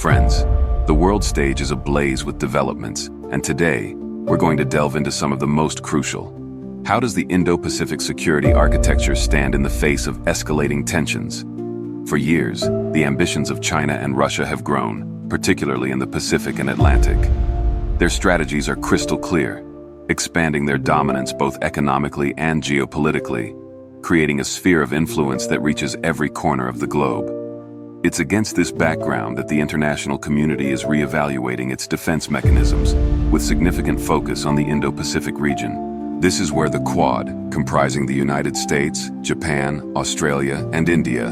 Friends, the world stage is ablaze with developments, and today, we're going to delve into some of the most crucial. How does the Indo-Pacific security architecture stand in the face of escalating tensions? For years, the ambitions of China and Russia have grown, particularly in the Pacific and Atlantic. Their strategies are crystal clear, expanding their dominance both economically and geopolitically, creating a sphere of influence that reaches every corner of the globe. It's against this background that the international community is reevaluating its defense mechanisms, with significant focus on the Indo-Pacific region. This is where the Quad, comprising the United States, Japan, Australia, and India,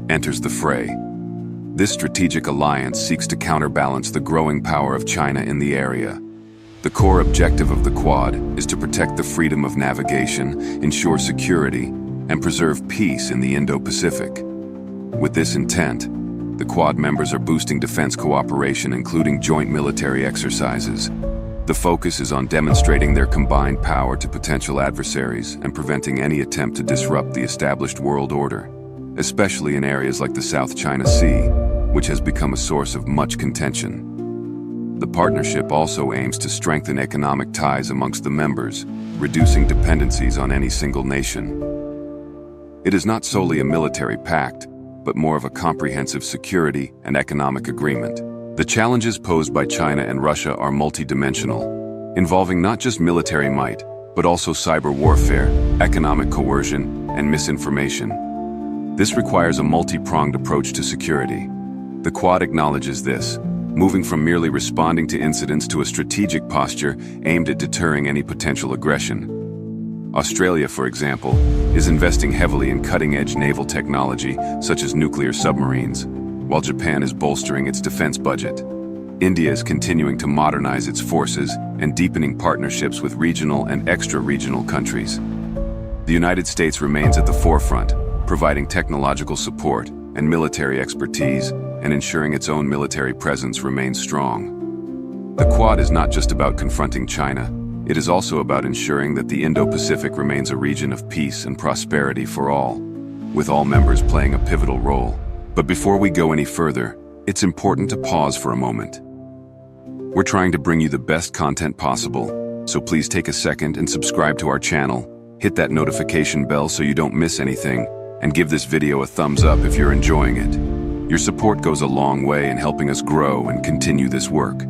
enters the fray. This strategic alliance seeks to counterbalance the growing power of China in the area. The core objective of the Quad is to protect the freedom of navigation, ensure security, and preserve peace in the Indo-Pacific. With this intent, the Quad members are boosting defense cooperation, including joint military exercises. The focus is on demonstrating their combined power to potential adversaries and preventing any attempt to disrupt the established world order, especially in areas like the South China Sea, which has become a source of much contention. The partnership also aims to strengthen economic ties amongst the members, reducing dependencies on any single nation. It is not solely a military pact, but more of a comprehensive security and economic agreement. The challenges posed by China and Russia are multidimensional, involving not just military might, but also cyber warfare, economic coercion, and misinformation. This requires a multi-pronged approach to security. The Quad acknowledges this, moving from merely responding to incidents to a strategic posture aimed at deterring any potential aggression. Australia, for example, is investing heavily in cutting-edge naval technology, such as nuclear submarines, while Japan is bolstering its defense budget. India is continuing to modernize its forces and deepening partnerships with regional and extra-regional countries. The United States remains at the forefront, providing technological support and military expertise and ensuring its own military presence remains strong. The Quad is not just about confronting China. It is also about ensuring that the Indo-Pacific remains a region of peace and prosperity for all, with all members playing a pivotal role. But before we go any further, it's important to pause for a moment. We're trying to bring you the best content possible, so please take a second and subscribe to our channel, hit that notification bell so you don't miss anything, and give this video a thumbs up if you're enjoying it. Your support goes a long way in helping us grow and continue this work.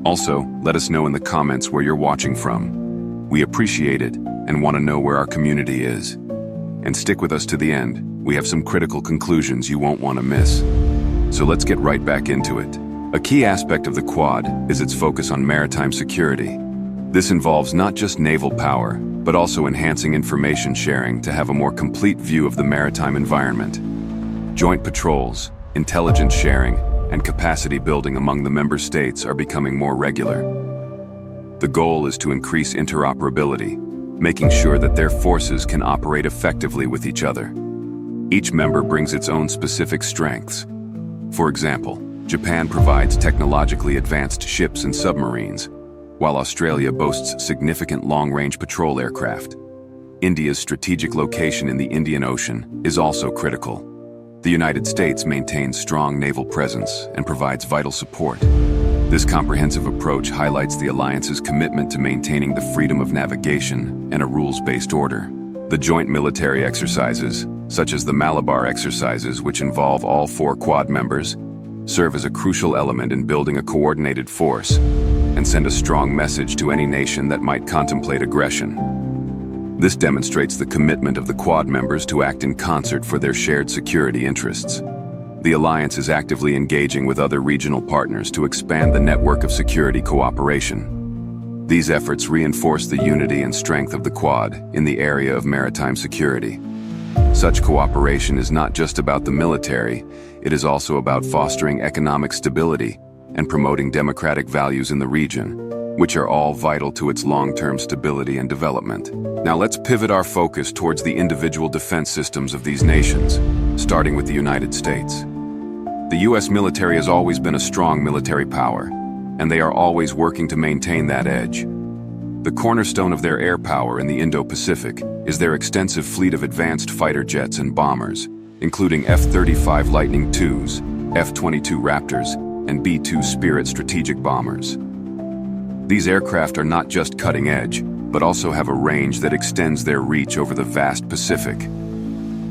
Also, let us know in the comments where you're watching from. We appreciate it and want to know where our community is. And stick with us to the end. We have some critical conclusions you won't want to miss. So let's get right back into it. A key aspect of the Quad is its focus on maritime security. This involves not just naval power, but also enhancing information sharing to have a more complete view of the maritime environment. Joint patrols, intelligence sharing, and capacity building among the member states are becoming more regular. The goal is to increase interoperability, making sure that their forces can operate effectively with each other. Each member brings its own specific strengths. For example, Japan provides technologically advanced ships and submarines, while Australia boasts significant long-range patrol aircraft. India's strategic location in the Indian Ocean is also critical. The United States maintains strong naval presence and provides vital support. This comprehensive approach highlights the alliance's commitment to maintaining the freedom of navigation and a rules-based order. The joint military exercises, such as the Malabar exercises, which involve all 4 Quad members, serve as a crucial element in building a coordinated force and send a strong message to any nation that might contemplate aggression. This demonstrates the commitment of the Quad members to act in concert for their shared security interests. The alliance is actively engaging with other regional partners to expand the network of security cooperation. These efforts reinforce the unity and strength of the Quad in the area of maritime security. Such cooperation is not just about the military, it is also about fostering economic stability and promoting democratic values in the region, which are all vital to its long-term stability and development. Now let's pivot our focus towards the individual defense systems of these nations, starting with the United States. The U.S. military has always been a strong military power, and they are always working to maintain that edge. The cornerstone of their air power in the Indo-Pacific is their extensive fleet of advanced fighter jets and bombers, including F-35 Lightning IIs, F-22 Raptors, and B-2 Spirit strategic bombers. These aircraft are not just cutting-edge, but also have a range that extends their reach over the vast Pacific.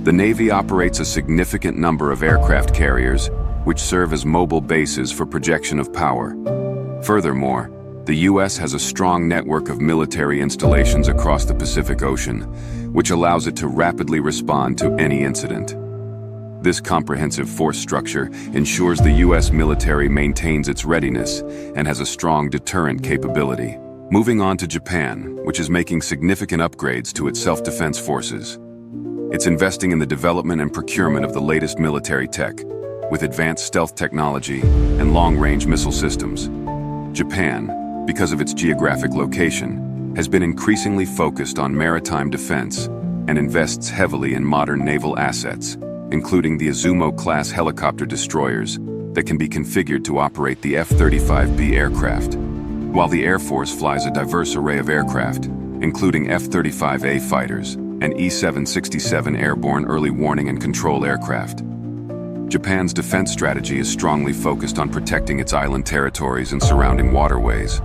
The Navy operates a significant number of aircraft carriers, which serve as mobile bases for projection of power. Furthermore, the U.S. has a strong network of military installations across the Pacific Ocean, which allows it to rapidly respond to any incident. This comprehensive force structure ensures the U.S. military maintains its readiness and has a strong deterrent capability. Moving on to Japan, which is making significant upgrades to its self-defense forces. It's investing in the development and procurement of the latest military tech, with advanced stealth technology and long-range missile systems. Japan, because of its geographic location, has been increasingly focused on maritime defense and invests heavily in modern naval assets, including the Izumo-class helicopter destroyers that can be configured to operate the F-35B aircraft, while the Air Force flies a diverse array of aircraft, including F-35A fighters and E-767 airborne early warning and control aircraft. Japan's defense strategy is strongly focused on protecting its island territories and surrounding waterways.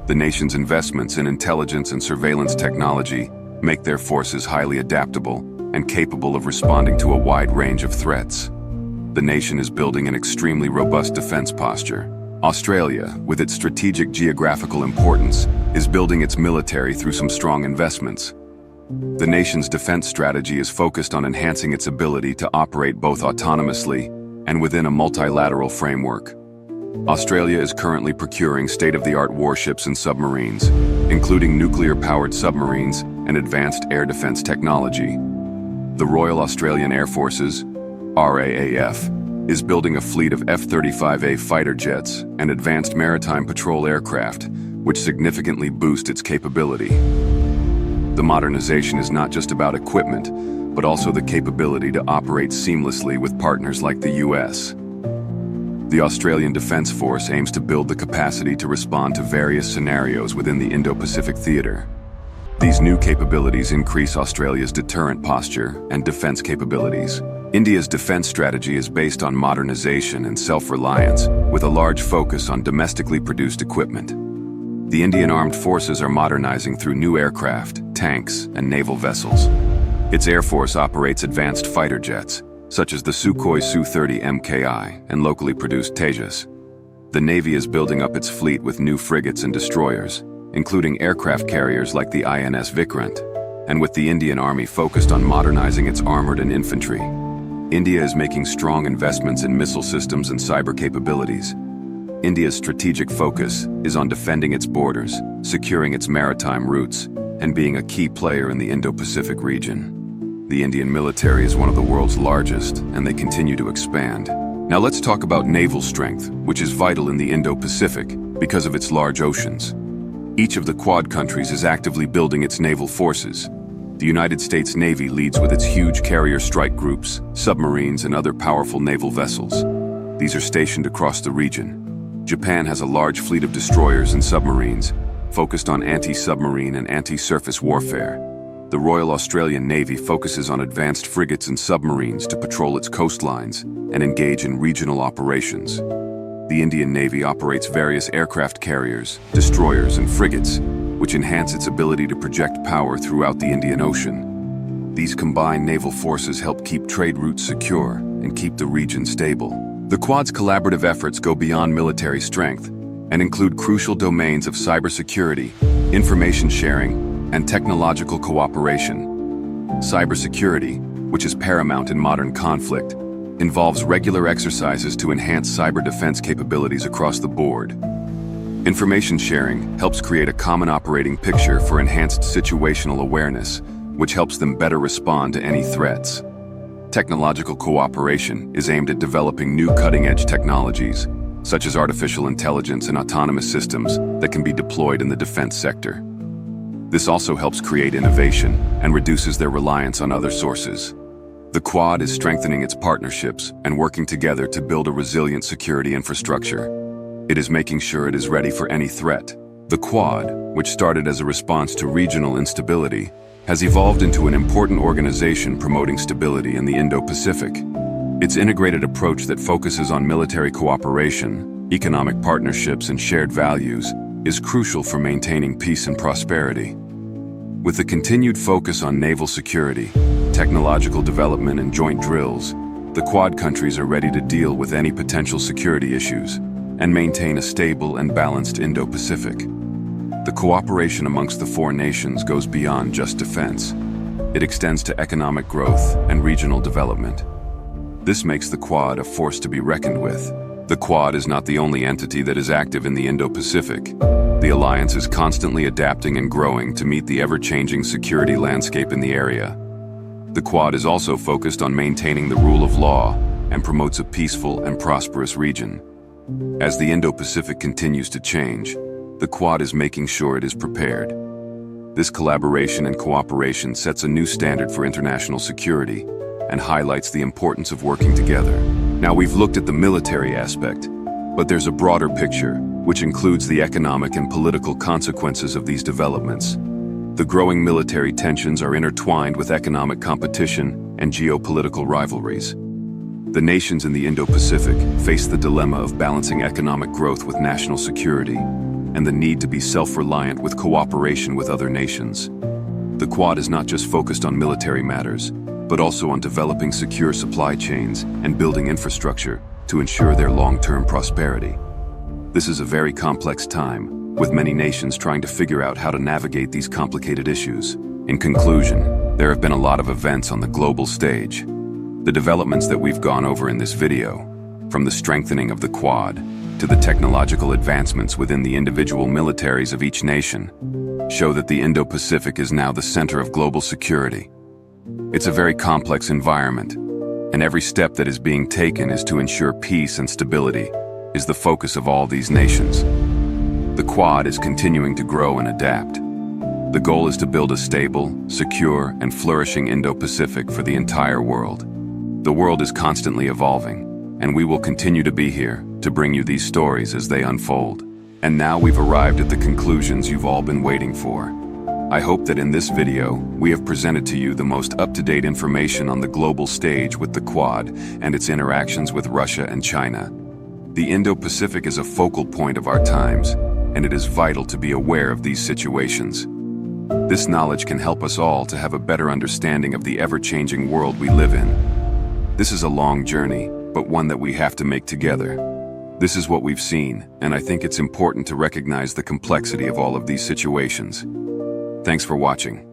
The nation's investments in intelligence and surveillance technology make their forces highly adaptable and capable of responding to a wide range of threats. The nation is building an extremely robust defense posture. Australia, with its strategic geographical importance, is building its military through some strong investments. The nation's defense strategy is focused on enhancing its ability to operate both autonomously and within a multilateral framework. Australia is currently procuring state-of-the-art warships and submarines, including nuclear-powered submarines and advanced air defense technology. The Royal Australian Air Forces, RAAF, is building a fleet of F-35A fighter jets and advanced maritime patrol aircraft, which significantly boost its capability. The modernization is not just about equipment, but also the capability to operate seamlessly with partners like the US. The Australian Defence Force aims to build the capacity to respond to various scenarios within the Indo-Pacific theater. These new capabilities increase Australia's deterrent posture and defense capabilities. India's defense strategy is based on modernization and self-reliance, with a large focus on domestically produced equipment. The Indian Armed Forces are modernizing through new aircraft, tanks, and naval vessels. Its Air Force operates advanced fighter jets, such as the Sukhoi Su-30 MKI and locally produced Tejas. The Navy is building up its fleet with new frigates and destroyers, including aircraft carriers like the INS Vikrant, and with the Indian Army focused on modernizing its armored and infantry. India is making strong investments in missile systems and cyber capabilities. India's strategic focus is on defending its borders, securing its maritime routes, and being a key player in the Indo-Pacific region. The Indian military is one of the world's largest, and they continue to expand. Now let's talk about naval strength, which is vital in the Indo-Pacific because of its large oceans. Each of the Quad countries is actively building its naval forces. The United States Navy leads with its huge carrier strike groups, submarines, and other powerful naval vessels. These are stationed across the region. Japan has a large fleet of destroyers and submarines, focused on anti-submarine and anti-surface warfare. The Royal Australian Navy focuses on advanced frigates and submarines to patrol its coastlines and engage in regional operations. The Indian Navy operates various aircraft carriers, destroyers, and frigates, which enhance its ability to project power throughout the Indian Ocean. These combined naval forces help keep trade routes secure and keep the region stable. The Quad's collaborative efforts go beyond military strength and include crucial domains of cybersecurity, information sharing, and technological cooperation. Cybersecurity, which is paramount in modern conflict, involves regular exercises to enhance cyber defense capabilities across the board. Information sharing helps create a common operating picture for enhanced situational awareness, which helps them better respond to any threats. Technological cooperation is aimed at developing new cutting-edge technologies, such as artificial intelligence and autonomous systems that can be deployed in the defense sector. This also helps create innovation and reduces their reliance on other sources. The Quad is strengthening its partnerships and working together to build a resilient security infrastructure. It is making sure it is ready for any threat. The Quad, which started as a response to regional instability, has evolved into an important organization promoting stability in the Indo-Pacific. Its integrated approach that focuses on military cooperation, economic partnerships, and shared values is crucial for maintaining peace and prosperity. With the continued focus on naval security, technological development, and joint drills, the Quad countries are ready to deal with any potential security issues and maintain a stable and balanced Indo-Pacific. The cooperation amongst the four nations goes beyond just defense. It extends to economic growth and regional development. This makes the Quad a force to be reckoned with. The Quad is not the only entity that is active in the Indo-Pacific. The alliance is constantly adapting and growing to meet the ever-changing security landscape in the area. The Quad is also focused on maintaining the rule of law and promotes a peaceful and prosperous region. As the Indo-Pacific continues to change, the Quad is making sure it is prepared. This collaboration and cooperation sets a new standard for international security and highlights the importance of working together. Now, we've looked at the military aspect, but there's a broader picture, which includes the economic and political consequences of these developments. The growing military tensions are intertwined with economic competition and geopolitical rivalries. The nations in the Indo-Pacific face the dilemma of balancing economic growth with national security and the need to be self-reliant with cooperation with other nations. The Quad is not just focused on military matters, but also on developing secure supply chains and building infrastructure to ensure their long-term prosperity. This is a very complex time, with many nations trying to figure out how to navigate these complicated issues. In conclusion, there have been a lot of events on the global stage. The developments that we've gone over in this video, from the strengthening of the Quad to the technological advancements within the individual militaries of each nation, show that the Indo-Pacific is now the center of global security. It's a very complex environment, and every step that is being taken is to ensure peace and stability is the focus of all these nations. The Quad is continuing to grow and adapt. The goal is to build a stable, secure, and flourishing Indo-Pacific for the entire world. The world is constantly evolving, and we will continue to be here to bring you these stories as they unfold. And now we've arrived at the conclusions you've all been waiting for. I hope that in this video, we have presented to you the most up-to-date information on the global stage with the Quad and its interactions with Russia and China. The Indo-Pacific is a focal point of our times, and it is vital to be aware of these situations. This knowledge can help us all to have a better understanding of the ever-changing world we live in. This is a long journey, but one that we have to make together. This is what we've seen, and I think it's important to recognize the complexity of all of these situations. Thanks for watching.